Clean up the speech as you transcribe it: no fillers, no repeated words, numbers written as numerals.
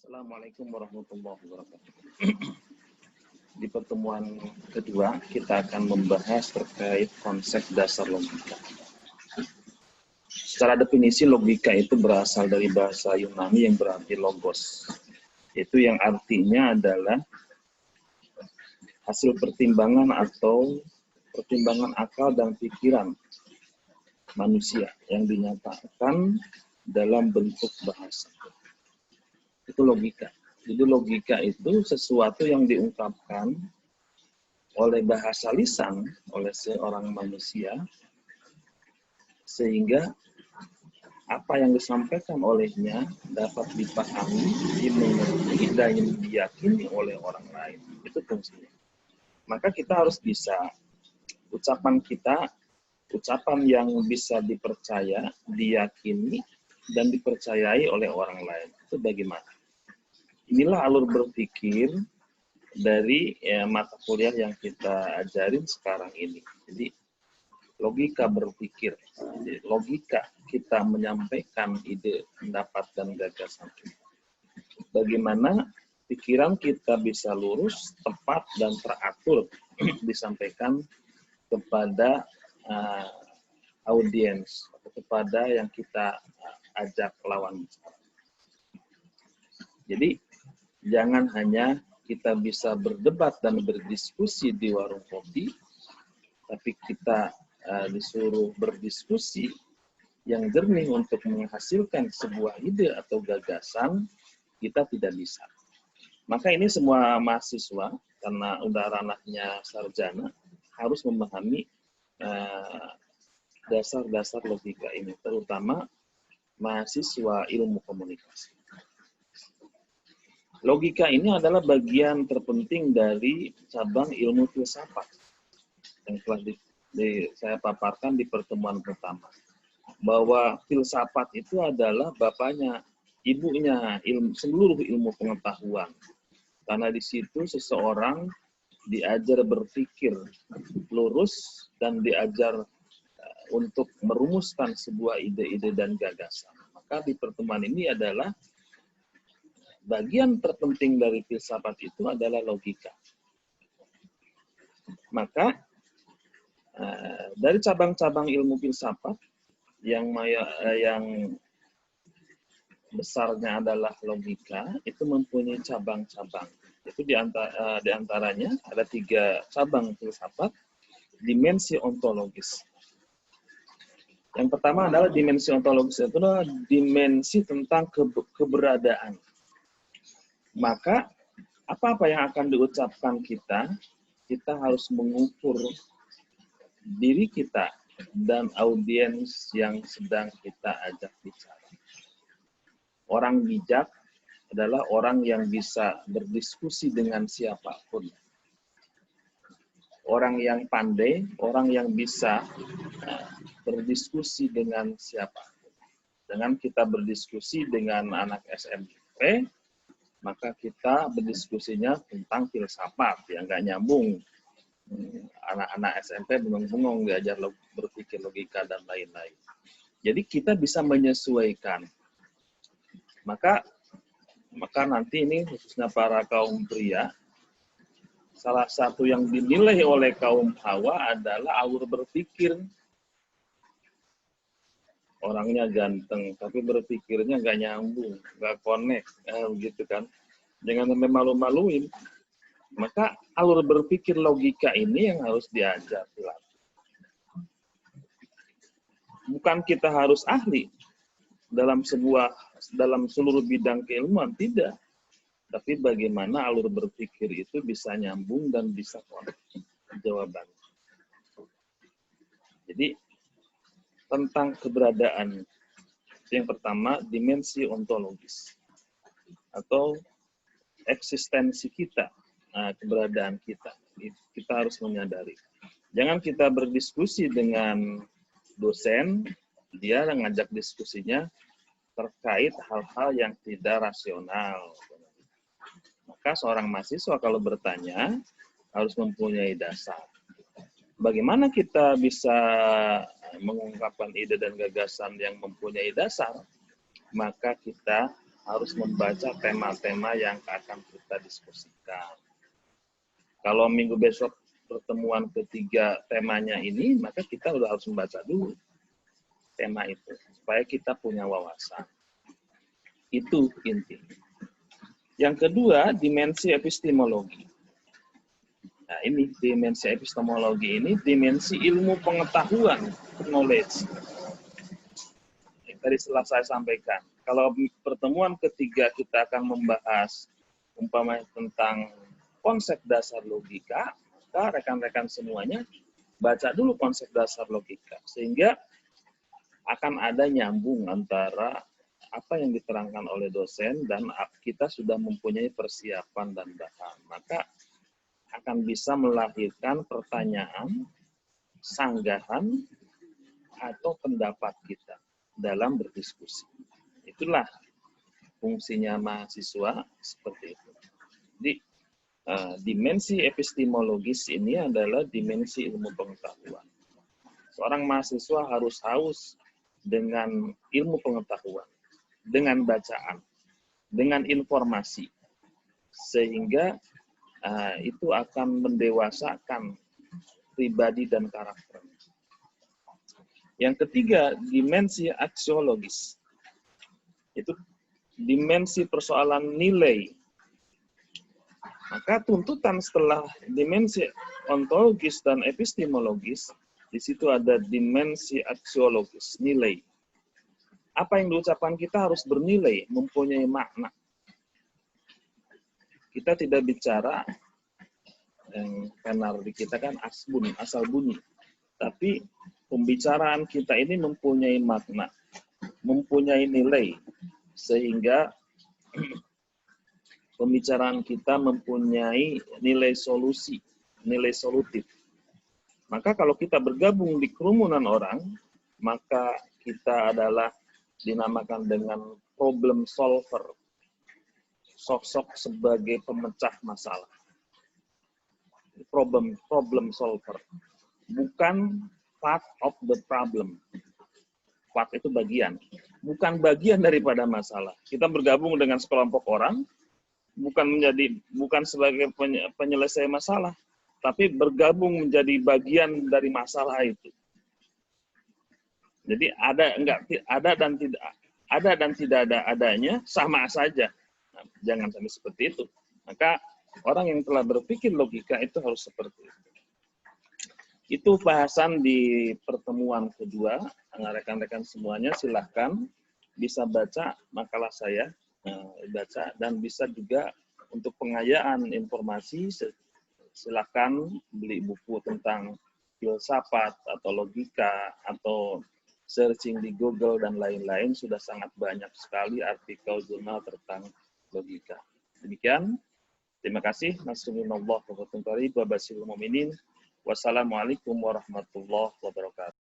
Assalamualaikum warahmatullahi wabarakatuh. Di pertemuan kedua, kita akan membahas terkait konsep dasar logika. Secara definisi, logika itu berasal dari bahasa Yunani yang berarti logos. Itu yang artinya adalah hasil pertimbangan atau pertimbangan akal dan pikiran manusia yang dinyatakan dalam bentuk bahasa. Itu logika. Jadi logika itu sesuatu yang diungkapkan oleh bahasa lisan oleh seorang manusia sehingga apa yang disampaikan olehnya dapat dipahami, dimengerti, dan diyakini oleh orang lain. Itu fungsinya. Maka kita harus bisa ucapan kita, ucapan yang bisa dipercaya, diyakini, dan dipercayai oleh orang lain. Itu bagaimana? Inilah alur berpikir dari mata kuliah yang kita ajarin sekarang ini. Jadi logika berpikir, jadi, logika kita menyampaikan ide, pendapat, dan gagasan kita. Bagaimana pikiran kita bisa lurus, tepat, dan teratur disampaikan kepada audiens, atau kepada yang kita ajak lawan bicara. Jadi jangan hanya kita bisa berdebat dan berdiskusi di warung kopi, tapi kita disuruh berdiskusi yang jernih untuk menghasilkan sebuah ide atau gagasan, kita tidak bisa. Maka ini semua mahasiswa, karena udah ranahnya sarjana, harus memahami dasar-dasar logika ini, terutama mahasiswa ilmu komunikasi. Logika ini adalah bagian terpenting dari cabang ilmu filsafat yang telah saya paparkan di pertemuan pertama. Bahwa filsafat itu adalah bapaknya, ibunya seluruh ilmu pengetahuan. Karena di situ seseorang diajar berpikir lurus dan diajar untuk merumuskan sebuah ide-ide dan gagasan. Maka di pertemuan ini adalah bagian terpenting dari filsafat itu adalah logika. Maka dari cabang-cabang ilmu filsafat yang besarnya adalah logika, itu mempunyai cabang-cabang. Itu di antaranya ada 3 cabang filsafat, dimensi ontologis. Yang pertama adalah dimensi ontologis, itu adalah dimensi tentang keberadaan. Maka apa-apa yang akan diucapkan kita harus mengukur diri kita dan audiens yang sedang kita ajak bicara. Orang bijak adalah orang yang bisa berdiskusi dengan siapapun. Orang yang pandai, orang yang bisa berdiskusi dengan siapapun. Dengan kita berdiskusi dengan anak SMP, maka kita berdiskusinya tentang filsafat yang nggak nyambung. Anak-anak SMP bengong-bengong diajar berpikir logika dan lain-lain. Jadi kita bisa menyesuaikan. Maka nanti ini khususnya para kaum pria, salah satu yang dinilai oleh kaum Hawa adalah alur berpikir. Orangnya ganteng, tapi berpikirnya nggak nyambung, nggak connect, begitu kan. Jangan sampai malu-maluin. Maka alur berpikir logika ini yang harus diajar. Bukan kita harus ahli dalam seluruh bidang keilmuan, tidak. Tapi bagaimana alur berpikir itu bisa nyambung dan bisa connect jawaban. Jadi tentang keberadaan. Yang pertama, dimensi ontologis atau eksistensi kita, keberadaan kita. Kita harus menyadari. Jangan kita berdiskusi dengan dosen, dia ngajak diskusinya terkait hal-hal yang tidak rasional. Maka seorang mahasiswa kalau bertanya harus mempunyai dasar. Bagaimana kita bisa mengungkapkan ide dan gagasan yang mempunyai dasar? Maka kita harus membaca tema-tema yang akan kita diskusikan. Kalau minggu besok pertemuan ketiga temanya ini, maka kita udah harus membaca dulu tema itu, supaya kita punya wawasan. Itu intinya. Yang kedua, dimensi epistemologi. Nah, ini dimensi epistemologi ini dimensi ilmu pengetahuan, knowledge. Yang tadi setelah saya sampaikan, kalau pertemuan ketiga kita akan membahas umpamanya tentang konsep dasar logika, maka rekan-rekan semuanya baca dulu konsep dasar logika, sehingga akan ada nyambung antara apa yang diterangkan oleh dosen dan kita sudah mempunyai persiapan dan bahan. Maka akan bisa melahirkan pertanyaan, sanggahan, atau pendapat kita dalam berdiskusi. Itulah fungsinya mahasiswa seperti itu. Jadi, dimensi epistemologis ini adalah dimensi ilmu pengetahuan. Seorang mahasiswa harus haus dengan ilmu pengetahuan, dengan bacaan, dengan informasi, sehingga itu akan mendewasakan pribadi dan karakter. Yang ketiga, dimensi aksiologis. Itu dimensi persoalan nilai. Maka tuntutan setelah dimensi ontologis dan epistemologis, di situ ada dimensi aksiologis, nilai. Apa yang diucapkan kita harus bernilai, mempunyai makna. Kita tidak bicara yang tenar di kita kan asbun, asal bunyi. Tapi pembicaraan kita ini mempunyai makna, mempunyai nilai, sehingga pembicaraan kita mempunyai nilai solusi, nilai solutif. Maka kalau kita bergabung di kerumunan orang, maka kita adalah dinamakan dengan problem solver. Sosok sebagai pemecah masalah. Problem solver. Bukan part of the problem. Part itu bagian. Bukan bagian daripada masalah. Kita bergabung dengan sekelompok orang, bukan sebagai penyelesai masalah, tapi bergabung menjadi bagian dari masalah itu. Jadi ada dan tidak ada adanya sama saja. Nah, jangan sampai seperti itu. Maka orang yang telah berpikir logika itu harus seperti itu. Itu bahasan di pertemuan kedua. Rekan-rekan semuanya silahkan bisa baca makalah saya, baca, dan bisa juga untuk pengayaan informasi silahkan beli buku tentang filsafat atau logika atau searching di Google dan lain-lain. Sudah sangat banyak sekali artikel jurnal tentang logika. Demikian, terima kasih. Nasrullah wa barakatuh. Wassalamualaikum warahmatullahi wabarakatuh.